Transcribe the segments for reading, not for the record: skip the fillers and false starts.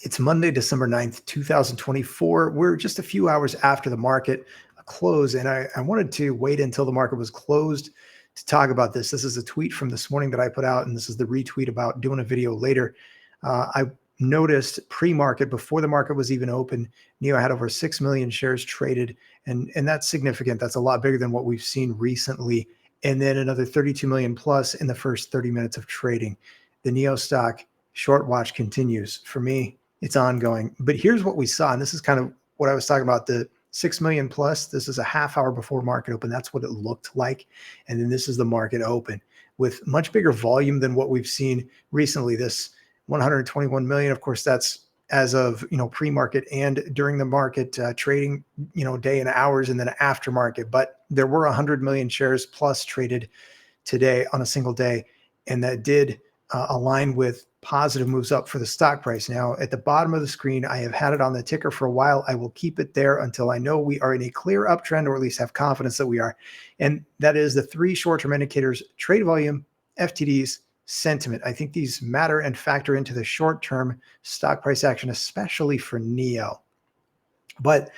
It's Monday, December 9th, 2024. We're just a few hours after the market close, and I wanted to wait until the market was closed to talk about this. This is a tweet from this morning that I put out, and this is the retweet about doing a video later. I noticed pre-market, before the market was even open, NIO had over 6 million shares traded, and that's significant. That's a lot bigger than what we've seen recently. And then another 32 million plus in the first 30 minutes of trading. The NIO stock short watch continues. For me, it's ongoing. But here's what we saw, and this is kind of what I was talking about, the 6 million plus. This is a half hour before market open. That's what it looked like. And then this is the market open with much bigger volume than what we've seen recently. This 121 million, of course, that's as of, pre-market and during the market trading, day and hours, and then after market. But there were 100 million shares plus traded today on a single day. And that did align with positive moves up for the stock price. Now, at the bottom of the screen, I have had it on the ticker for a while. I will keep it there until I know we are in a clear uptrend, or at least have confidence that we are. And that is the three short-term indicators: trade volume, FTDs, sentiment. I think these matter and factor into the short-term stock price action, especially for NIO. But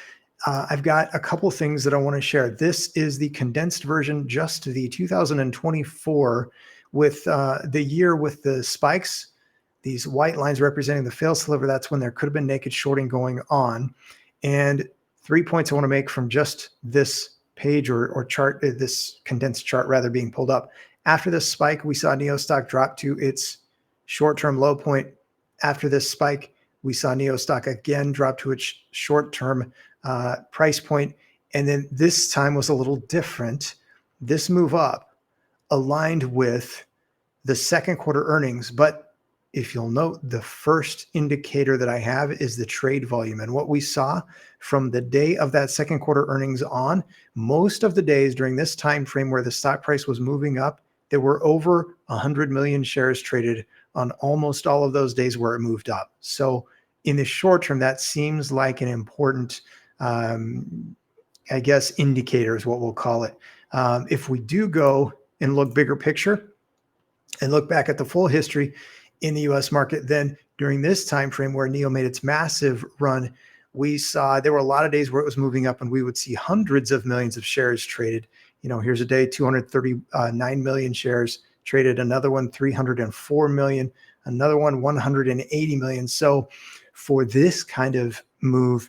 I've got a couple things that I want to share. This is the condensed version, just the 2024, with the year with the spikes, these white lines representing the fail sliver. That's when there could have been naked shorting going on. And 3 points I want to make from just this page or chart, this condensed chart rather, being pulled up. After this spike, we saw NIO stock drop to its short-term low point. After this spike, we saw NIO stock again drop to its short-term price point. And then this time was a little different. This move up aligned with the second quarter earnings. But if you'll note, the first indicator that I have is the trade volume. And what we saw from the day of that second quarter earnings on, most of the days during this time frame where the stock price was moving up, there were over 100 million shares traded on almost all of those days where it moved up. So in the short term, that seems like an important, indicator is what we'll call it. If we do go and look bigger picture and look back at the full history in the US market, then during this time frame where NIO made its massive run, we saw there were a lot of days where it was moving up and we would see hundreds of millions of shares traded. Here's a day, 239 million shares traded, another one, 304 million, another one, 180 million. So for this kind of move,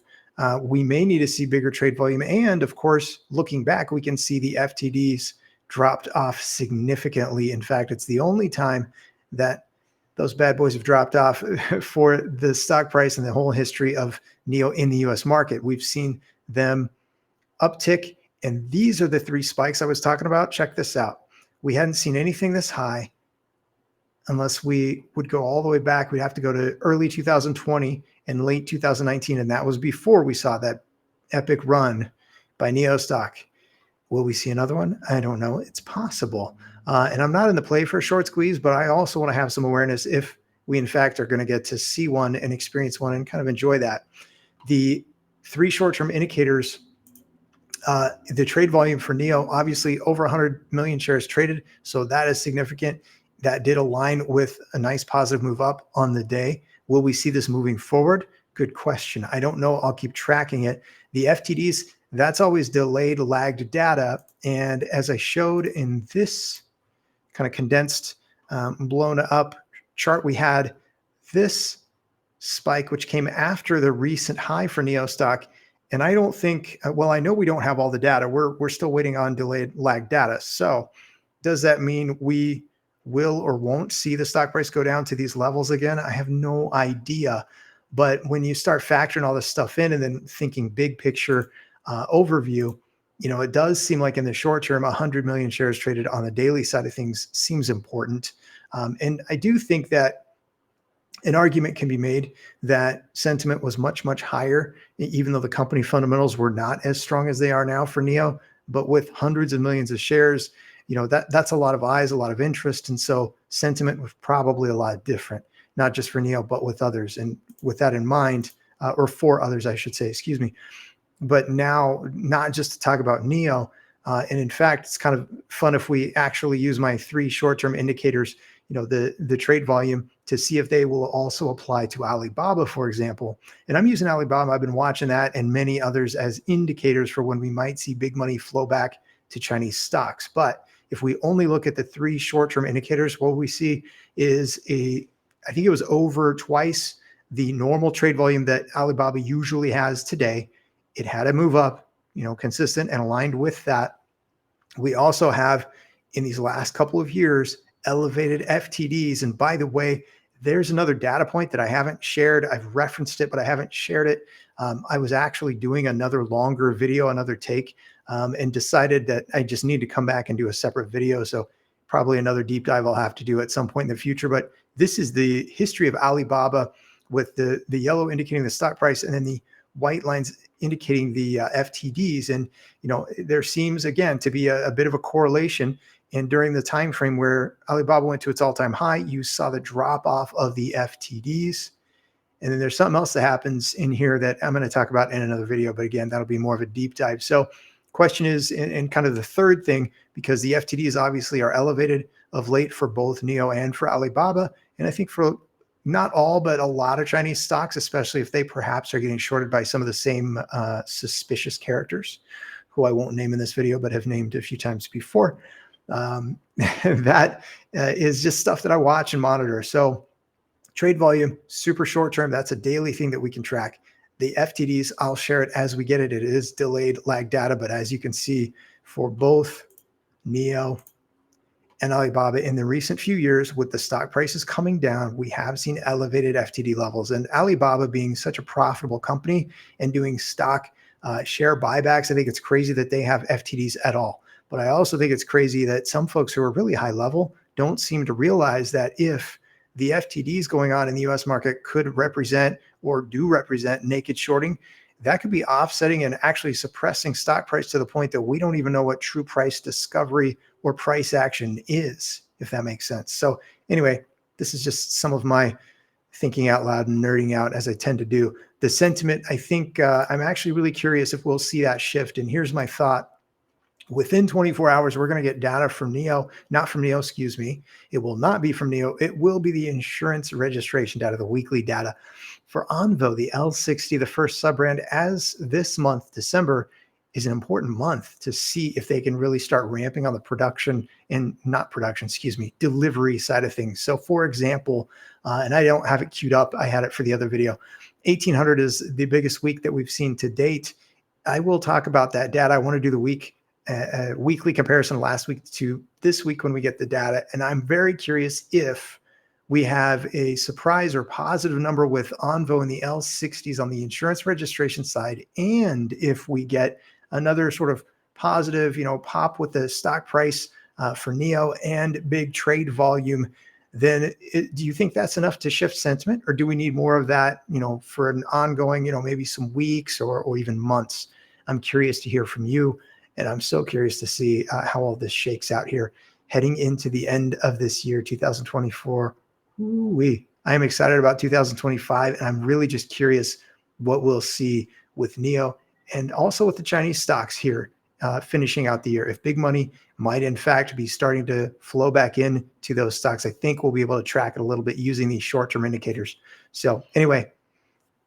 we may need to see bigger trade volume. And of course, looking back, we can see the FTDs dropped off significantly. In fact, it's the only time that those bad boys have dropped off for the stock price in the whole history of NIO in the US market. We've seen them uptick, and these are the three spikes I was talking about. Check this out. We hadn't seen anything this high unless we would go all the way back. We'd have to go to early 2020 and late 2019, and that was before we saw that epic run by NIO stock. Will we see another one? I don't know. It's possible. And I'm not in the play for a short squeeze, but I also want to have some awareness if we, in fact, are going to get to see one and experience one and kind of enjoy that. The three short-term indicators, the trade volume for NIO, obviously over 100 million shares traded. So that is significant. That did align with a nice positive move up on the day. Will we see this moving forward? Good question. I don't know. I'll keep tracking it. The FTDs, that's always delayed, lagged data. And as I showed in this kind of condensed, blown up chart, we had this spike, which came after the recent high for NIO stock. And I don't think, I know we don't have all the data. We're still waiting on delayed, lagged data. So does that mean we will or won't see the stock price go down to these levels again? I have no idea. But when you start factoring all this stuff in and then thinking big picture overview, it does seem like in the short term, 100 million shares traded on the daily side of things seems important. And I do think that an argument can be made that sentiment was much, much higher, even though the company fundamentals were not as strong as they are now for NIO. But with hundreds of millions of shares, that's a lot of eyes, a lot of interest. And so sentiment was probably a lot different, not just for NIO, but with others. And with that in mind, or for others, I should say, excuse me. But now, not just to talk about NIO, and in fact, it's kind of fun if we actually use my three short-term indicators, the trade volume to see if they will also apply to Alibaba, for example. And I'm using Alibaba. I've been watching that and many others as indicators for when we might see big money flow back to Chinese stocks. But if we only look at the 3 short-term indicators, what we see is I think it was over twice the normal trade volume that Alibaba usually has today. It had to move up, consistent and aligned with that. We also have, in these last couple of years, elevated FTDs. And by the way, there's another data point that I haven't shared. I've referenced it, but I haven't shared it. I was actually doing another longer video, another take, and decided that I just need to come back and do a separate video. So probably another deep dive I'll have to do at some point in the future. But this is the history of Alibaba, with the yellow indicating the stock price and then the white lines indicating the FTDs. And there seems, again, to be a bit of a correlation. And during the time frame where Alibaba went to its all-time high, you saw the drop off of the FTDs. And then there's something else that happens in here that I'm going to talk about in another video. But again, that'll be more of a deep dive. So question is, and kind of the third thing, because the FTDs obviously are elevated of late for both NIO and for Alibaba. And I think for not all, but a lot of Chinese stocks, especially if they perhaps are getting shorted by some of the same suspicious characters, who I won't name in this video, but have named a few times before. That is just stuff that I watch and monitor. So trade volume, super short term. That's a daily thing that we can track. The FTDs, I'll share it as we get it. It is delayed lag data, but as you can see, for both NIO and Alibaba in the recent few years, with the stock prices coming down, we have seen elevated FTD levels. And Alibaba being such a profitable company and doing stock share buybacks, I think it's crazy that they have FTDs at all. But I also think it's crazy that some folks who are really high level don't seem to realize that if the FTDs going on in the US market could represent or do represent naked shorting, that could be offsetting and actually suppressing stock price to the point that we don't even know what true price discovery or price action is, if that makes sense. So anyway, this is just some of my thinking out loud and nerding out, as I tend to do. The sentiment, I think I'm actually really curious if we'll see that shift. And here's my thought. Within 24 hours, we're going to get data from NIO, not from NIO, excuse me. It will not be from NIO. It will be the insurance registration data, the weekly data. For Onvo, the L60, the first sub-brand, as this month, December, is an important month to see if they can really start ramping on the delivery side of things. So for example, and I don't have it queued up, I had it for the other video, 1800 is the biggest week that we've seen to date. I will talk about that data. I want to do the weekly comparison last week to this week when we get the data. And I'm very curious if we have a surprise or positive number with Onvo and the L60s on the insurance registration side. And if we get another sort of positive, pop with the stock price for NIO and big trade volume, then do you think that's enough to shift sentiment? Or do we need more of that, for an ongoing, maybe some weeks or even months? I'm curious to hear from you. And I'm so curious to see how all this shakes out here heading into the end of this year, 2024. Ooh-wee. I am excited about 2025, and I'm really just curious what we'll see with NIO and also with the Chinese stocks here finishing out the year. If big money might, in fact, be starting to flow back in to those stocks, I think we'll be able to track it a little bit using these short-term indicators. So anyway,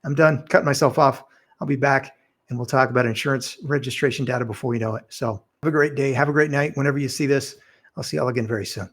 I'm done cutting myself off. I'll be back, and we'll talk about insurance registration data before we know it. So have a great day. Have a great night. Whenever you see this, I'll see y'all again very soon.